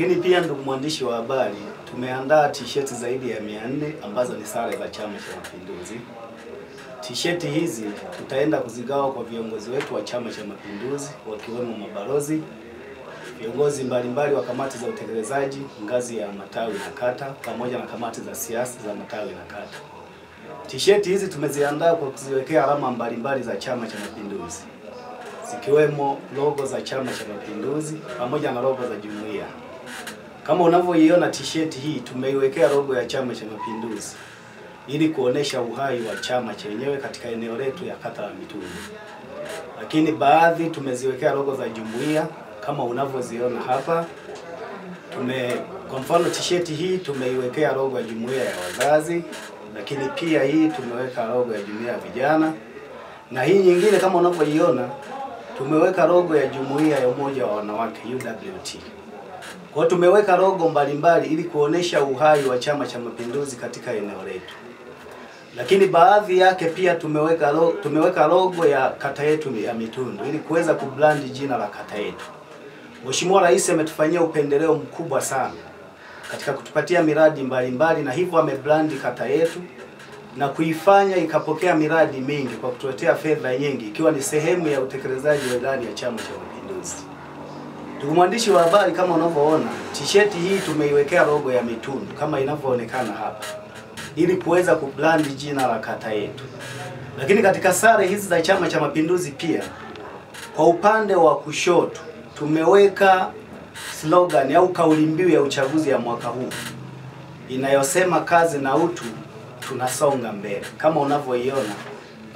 Lakini pia ndugu mwandishi wa habari, tumeandaa t-shirt zaidi ya 400 ambazo ni sare za Chama cha Mapinduzi. T-shirt hizi tutaenda kuzigawa kwa viongozi wetu wa Chama cha Mapinduzi, wakiwemo mabalozi, viongozi mbalimbali wa kamati za utekelezaji ngazi ya matawi na kata, pamoja na kamati za siasa za matawi na kata. T-shirt hizi tumeziandaa kwa kuziwekea alama mbalimbali za Chama cha Mapinduzi, zikiwemo logo za Chama cha Mapinduzi pamoja na logo za jumuiya. Kama unavyoiona t-shirt hii, tumeiwekea logo ya Chama cha Mapinduzi ili kuonesha uhai wa chama chenyewe katika eneo letu ya kata la Mitundu. Lakini baadhi tumeziwekea logo za jumuiya kama unavyoziona hapa. Kwa mfano t-shirt hii tumeiwekea logo ya jumuiya ya wazazi, lakini pia hii tumeweka logo ya jumuiya ya vijana, na hii nyingine kama unavyoiona tumeweka logo ya jumuiya ya umoja wa wanawake UWT. Kwa tumeweka logo mbalimbali ili kuonesha uhai wa Chama cha Mapinduzi katika eneo letu. Lakini baadhi yake pia tumeweka logo ya kata yetu ya Mitundu ili kuweza kubrand jina la kata yetu. Mheshimiwa Rais ametufanyia upendeleo mkubwa sana katika kutupatia miradi mbalimbali, na hivyo amebrand kata yetu na kuifanya ikapokea miradi mingi kwa kutuletea fedha nyingi, ikiwa ni sehemu ya utekelezaji wa ilani ya Chama cha Mapinduzi. Ndugu mwandishi wa habari, kama unavyoona t-shirt hii tumeiwekea logo ya Mitundu kama inavyoonekana hapa ili kuweza kubrand jina la kata yetu. Lakini katika sare hizi za Chama cha Mapinduzi pia, kwa upande wa kushoto tumeweka slogan au kauli mbiu ya uchaguzi ya mwaka huu inayosema kazi na utu, tunasonga mbele, kama unavyoiona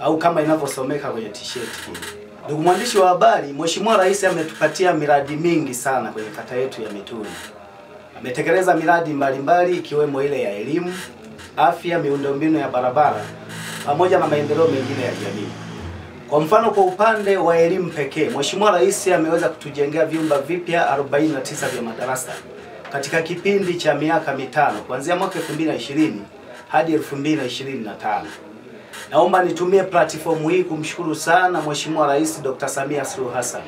au kama inavyosomeka kwenye t-shirt hii. Ndugu mwandishi wa habari, Mheshimiwa Rais ametupatia miradi mingi sana kwenye kata yetu ya Mitundu. Ametekeleza miradi mbalimbali ikiwemo ile ya elimu, afya, miundombinu ya barabara pamoja na maendeleo mengine ya jamii. Kwa mfano, kwa upande wa elimu pekee, Mheshimiwa Rais ameweza kutujengea vyumba vipya 49 vya madarasa katika kipindi cha miaka mitano kuanzia mwaka 2020 hadi 2025. Naomba nitumie platform hii kumshukuru sana Mheshimiwa Rais Dr. Samia Suluhu Hassan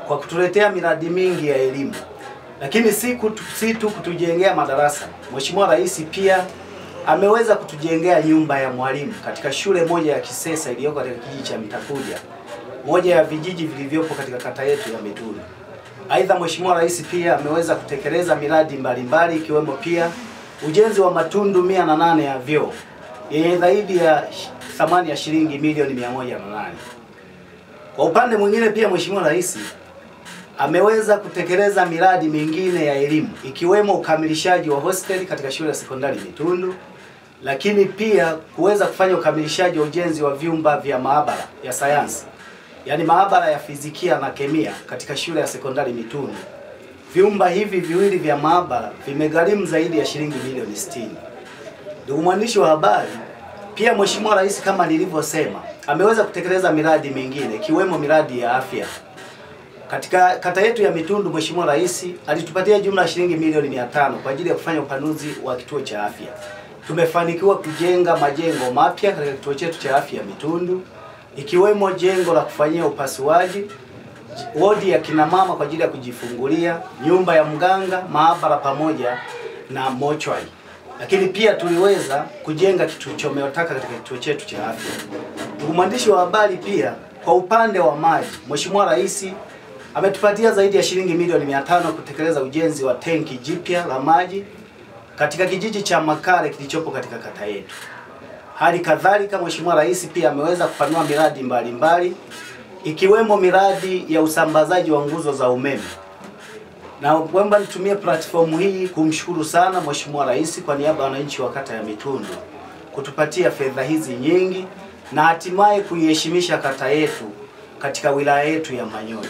kwa kutuletea miradi mingi ya elimu. Lakini si tu kutujengea madarasa, Mheshimiwa Rais pia ameweza kutujengea nyumba ya mwalimu katika shule moja ya Kisesa iliyoko katika kijiji cha Mitakuja, moja ya vijiji vilivyopo katika kata yetu ya Mitundu. Aidha, Mheshimiwa Rais pia ameweza kutekeleza miradi mbalimbali ikiwemo pia ujenzi wa matundu 108 ya vyoo yenye zaidi ya thamani ya shilingi milioni 108. Kwa upande mwingine pia Mheshimiwa Rais ameweza kutekeleza miradi mingine ya elimu ikiwemo ukamilishaji wa hosteli katika shule ya sekondari Mitundu, lakini pia kuweza kufanya ukamilishaji wa ujenzi wa vyumba vya maabara ya sayansi, yani maabara ya fizikia na kemia katika shule ya sekondari Mitundu. Vyumba hivi viwili vya maabara vimegharimu zaidi ya shilingi milioni 60. Ndugu mwandishi wa habari, pia Mheshimiwa Rais kama nilivyosema ameweza kutekeleza miradi mingine ikiwemo miradi ya afya. Katika kata yetu ya Mitundu, Mheshimiwa Rais alitupatia jumla ya shilingi milioni 500 kwa ajili ya kufanya upanuzi wa kituo cha afya. Tumefanikiwa kujenga majengo mapya katika kituo chetu cha afya Mitundu, ikiwemo jengo la kufanyia upasuaji, wodi ya kina mama kwa ajili ya kujifungulia, nyumba ya mganga, maabara pamoja na mochwari. Lakini pia tuliweza kujenga kituo taka katika kituo chetu cha afya. Ndugu mwandishi wa habari, pia kwa upande wa maji, Mheshimiwa Rais ametupatia zaidi ya shilingi milioni 500 kutekeleza ujenzi wa tenki jipya la maji katika kijiji cha Makare kilichopo katika kata yetu. Hali kadhalika Mheshimiwa Rais pia ameweza kupanua miradi mbalimbali ikiwemo miradi ya usambazaji wa nguzo za umeme. Na kwamba nitumie platform hii kumshukuru sana Mheshimiwa Rais kwa niaba ya wananchi wa kata ya Mitundu kutupatia fedha hizi nyingi na hatimaye kuiheshimisha kata yetu katika wilaya yetu ya Manyoni.